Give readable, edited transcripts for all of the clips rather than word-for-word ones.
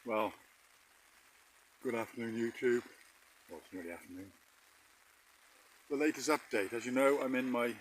Well, good afternoon YouTube. Well, it's nearly afternoon. The latest update, as you know, I'm in my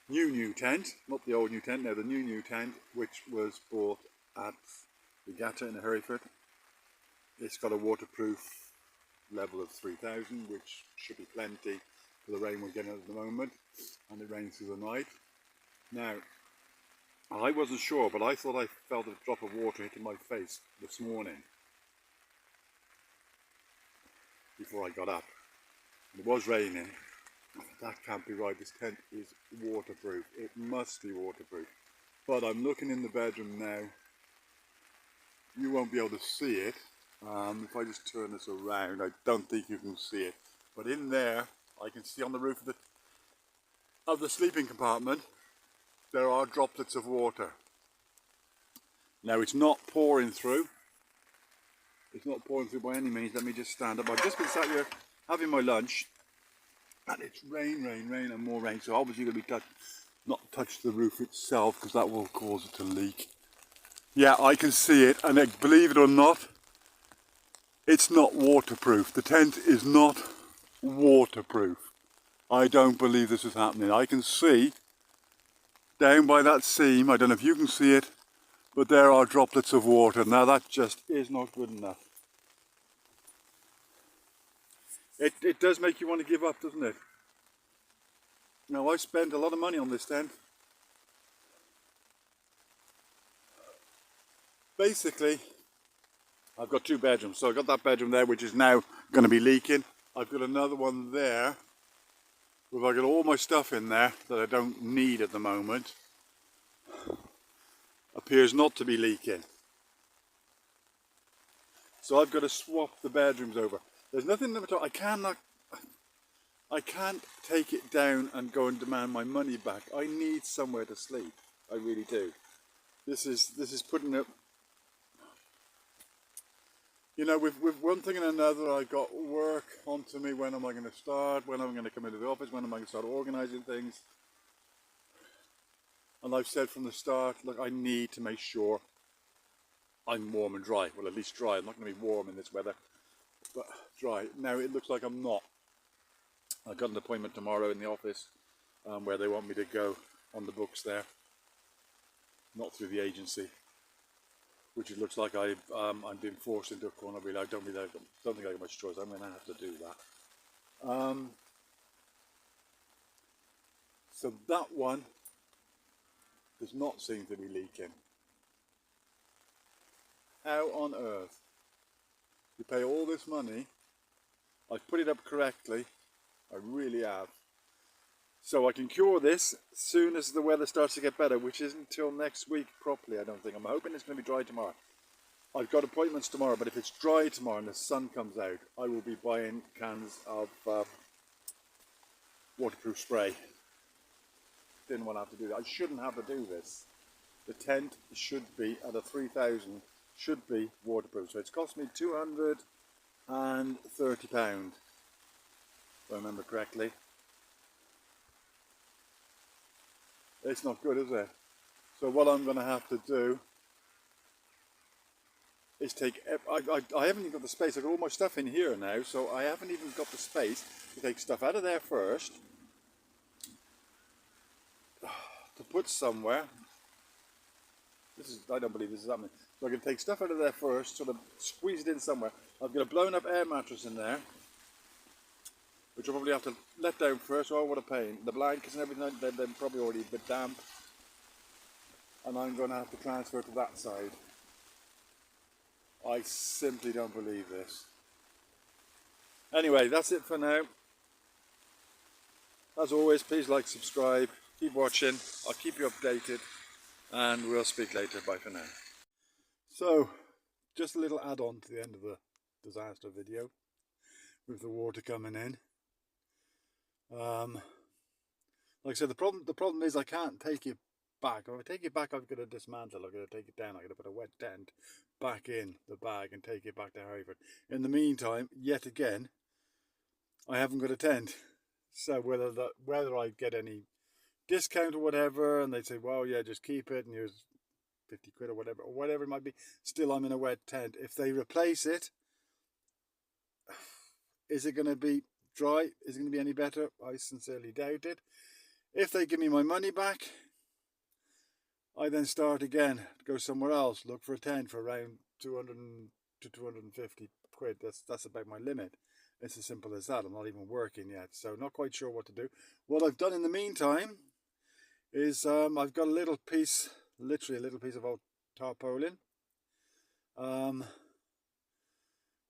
new tent, not the old new tent, no, the new tent, which was bought at Regatta in Hereford. It's got a waterproof level of 3000, which should be plenty for the rain we're getting at the moment, and it rains through the night. Now, I wasn't sure, but I thought I felt a drop of water hitting my face this morning before I got up. It was raining. That can't be right. This tent is waterproof. It must be waterproof. But I'm looking in the bedroom now. You won't be able to see it. If I just turn this around, I don't think you can see it. But in there, I can see on the roof of the sleeping compartment, there are droplets of water. Now it's not pouring through. It's not pouring through by any means. Let me just stand up. I've just been sat here having my lunch. And it's rain and more rain, so obviously you're going to be not touch the roof itself because that will cause it to leak. Yeah, I can see it, and believe it or not, it's not waterproof. The tent is not waterproof. I don't believe this is happening. I can see down by that seam, I don't know if you can see it, but there are droplets of water. Now that just is not good enough. It does make you want to give up, doesn't it? Now I spent a lot of money on this tent. Basically, I've got two bedrooms. So I've got that bedroom there which is now going to be leaking. I've got another one there where I've got all my stuff in there that I don't need at the moment. Appears not to be leaking. So I've got to swap the bedrooms over. There's nothing at all. I can't take it down and go and demand my money back. I need somewhere to sleep. I really do. This is putting it. You know, with one thing and another, I got work onto me. When am I going to start? When am I going to come into the office? When am I going to start organising things? And I've said from the start, look, I need to make sure I'm warm and dry. Well, at least dry. I'm not going to be warm in this weather, but dry. Now it looks like I'm not. I've got an appointment tomorrow in the office where they want me to go on the books there, not through the agency, which it looks like I'm being forced into a corner. Really, I don't think I got much choice. I'm going to have to do that. So that one does not seem to be leaking. How on earth? You pay all this money. I've put it up correctly. I really have. So I can cure this as soon as the weather starts to get better, which isn't until next week properly, I don't think. I'm hoping it's going to be dry tomorrow. I've got appointments tomorrow, but if it's dry tomorrow and the sun comes out, I will be buying cans of waterproof spray. Didn't want to have to do that. I shouldn't have to do this. The tent should be at a 3000, should be waterproof. So it's cost me £230, if I remember correctly. It's not good, is it? So what I'm going to have to do is take, I haven't even got the space. I've got all my stuff in here now, so I haven't even got the space to take stuff out of there first, to put somewhere. I don't believe this is happening. So I can take stuff out of there first, sort of squeeze it in somewhere. I've got a blown up air mattress in there, which I'll probably have to let down first. Oh, what a pain. The blankets and everything, they're probably already a bit damp. And I'm going to have to transfer to that side. I simply don't believe this. Anyway, that's it for now. As always, please like, subscribe, keep watching. I'll keep you updated, and we'll speak later. Bye for now. So, just a little add-on to the end of the disaster video with the water coming in. Like I said, the problem is I can't take it back. If I take it back, I've got to dismantle. I've got to take it down. I've got to put a wet tent back in the bag and take it back to Hereford. In the meantime, yet again, I haven't got a tent. So whether I get any discount or whatever, and they say, well, yeah, just keep it and 50 quid or whatever it might be. Still, I'm in a wet tent. If they replace it, is it going to be dry? Is it going to be any better? I sincerely doubt it. If they give me my money back, I then start again, go somewhere else, look for a tent for around 200 to 250 quid. That's about my limit. It's as simple as that. I'm not even working yet, so not quite sure what to do. What I've done in the meantime is I've got a little piece, literally a little piece of old tarpaulin,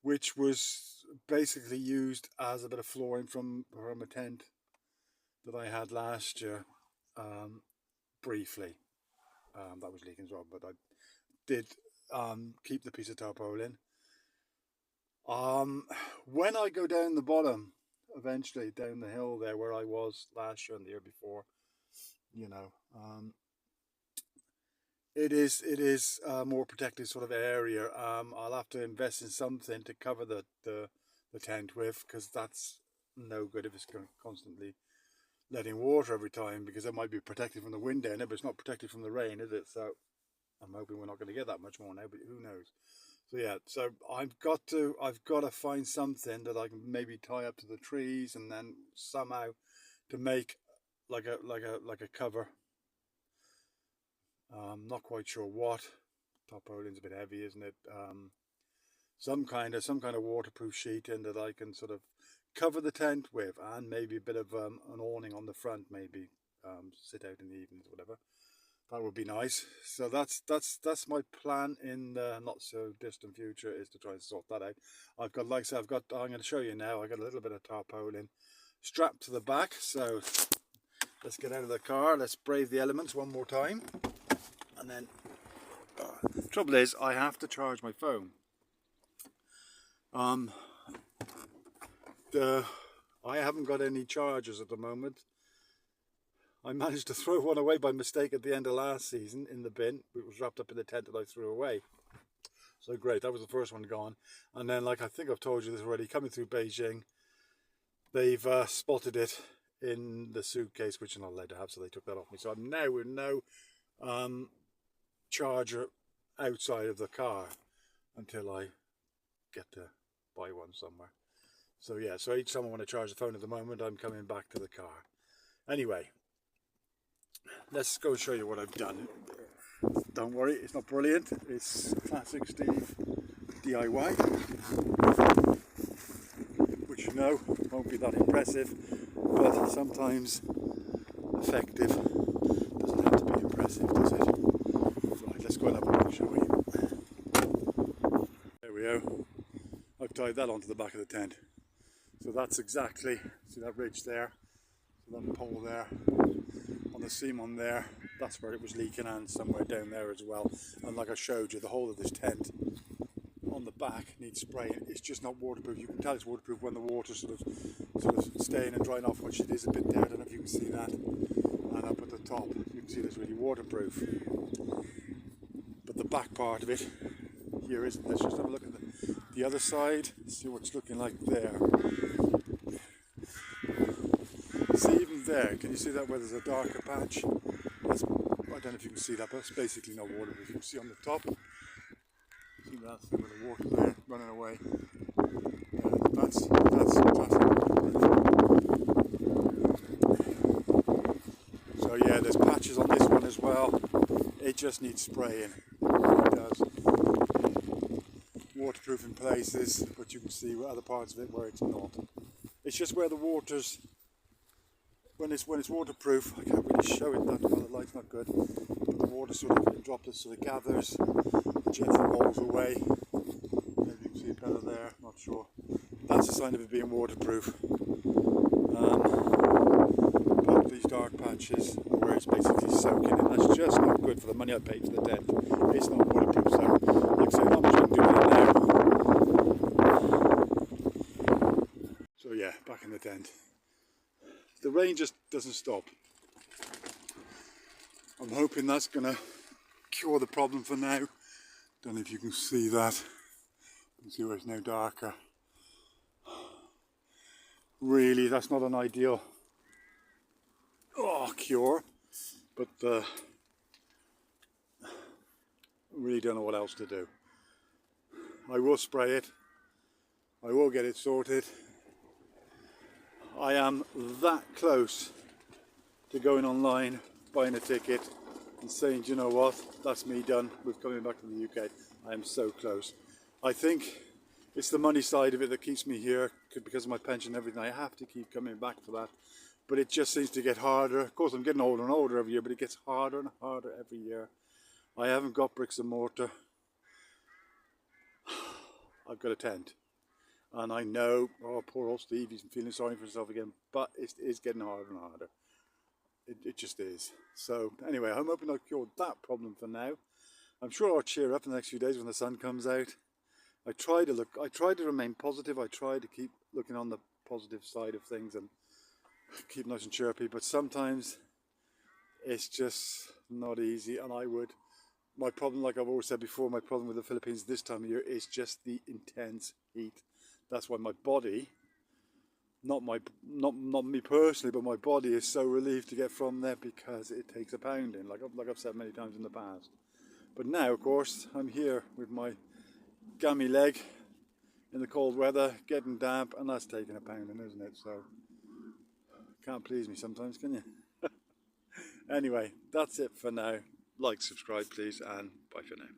which was basically used as a bit of flooring from a tent that I had last year, briefly. That was leaking as well, but I did keep the piece of tarpaulin. When I go down the bottom, eventually down the hill there where I was last year and the year before, you know, it is a more protected sort of area. I'll have to invest in something to cover the tent with, because that's no good if it's constantly letting water every time, because it might be protected from the wind down it, but it's not protected from the rain, is it? So I'm hoping we're not going to get that much more now, but who knows. So yeah, so I've got to find something that I can maybe tie up to the trees, and then somehow to make like a cover. Not quite sure what. Tarpaulin's a bit heavy, isn't it? Some kind of waterproof sheeting that I can sort of cover the tent with, and maybe a bit of an awning on the front, maybe sit out in the evenings, whatever. That would be nice. So that's my plan in the not so distant future, is to try and sort that out. I've got, like I said, I'm going to show you now. I got a little bit of tarpaulin strapped to the back. So let's get out of the car. Let's brave the elements one more time. And then the trouble is, I have to charge my phone. I haven't got any chargers at the moment. I managed to throw one away by mistake at the end of last season in the bin. It was wrapped up in the tent that I threw away. So great, that was the first one gone. And then, like I think I've told you this already, coming through Beijing, they've spotted it in the suitcase, which I'm not allowed to have, so they took that off me. So I'm now with no charger outside of the car until I get to buy one somewhere. So yeah, so each time I want to charge the phone at the moment, I'm coming back to the car. Anyway, let's go show you what I've done. Don't worry, it's not brilliant. It's classic Steve DIY, which you know won't be that impressive, but sometimes effective doesn't have to be impressive, does it? Right, let's go and have a look, shall we? There we go. I've tied that onto the back of the tent. So that's exactly, see that ridge there, so that pole there, on the seam on there, that's where it was leaking, and somewhere down there as well. And like I showed you, the whole of this tent on the back needs spraying. It's just not waterproof. You can tell it's waterproof when the water's sort of staying and drying off, which it is a bit there. I don't know if you can see that. And up at the top, you can see it's really waterproof. But the back part of it here isn't. Let's just have a look at the other side, see what it's looking like there. See, even there, can you see that where there's a darker patch? That's, I don't know if you can see that, but it's basically not waterproof. You can see on the top, see that thing with the water there running away. That's classic. So yeah, there's patches on this one as well. It just needs spraying. It does. Waterproof in places, but you can see other parts of it where it's not. It's just where the water's, when it's waterproof, I can't really show it that well, the light's not good, but the water sort of, droplets sort of gathers, gently rolls away. Maybe you can see it better there, not sure. That's a sign of it being waterproof. But these dark patches are where it's basically soaking, and that's just not good for the money I paid for the tent. It's not waterproof, so like I say, not much I can do with it now. So yeah, back in the tent. The rain just doesn't stop. I'm hoping that's going to cure the problem for now. Don't know if you can see that. You can see where it's now darker. Really, that's not an ideal cure, but really don't know what else to do. I will spray it. I will get it sorted. I am that close to going online, buying a ticket and saying, do you know what, that's me done with coming back to the UK. I am so close. I think it's the money side of it that keeps me here because of my pension and everything. I have to keep coming back for that. But it just seems to get harder. Of course, I'm getting older and older every year, but it gets harder and harder every year. I haven't got bricks and mortar. I've got a tent. And I know, oh, poor old Steve, he's feeling sorry for himself again. But it is getting harder and harder. It just is. So anyway, I'm hoping I've cured that problem for now. I'm sure I'll cheer up in the next few days when the sun comes out. I try to remain positive. I try to keep looking on the positive side of things and keep nice and chirpy, but sometimes it's just not easy. And my problem, like I've always said before, my problem with the Philippines this time of year is just the intense heat. That's why my body, not me personally, but my body is so relieved to get from there because it takes a pounding, like I've said many times in the past. But now, of course, I'm here with my gammy leg in the cold weather, getting damp, and that's taking a pounding, isn't it? So, can't please me sometimes, can you? Anyway, that's it for now. Like, subscribe, please, and bye for now.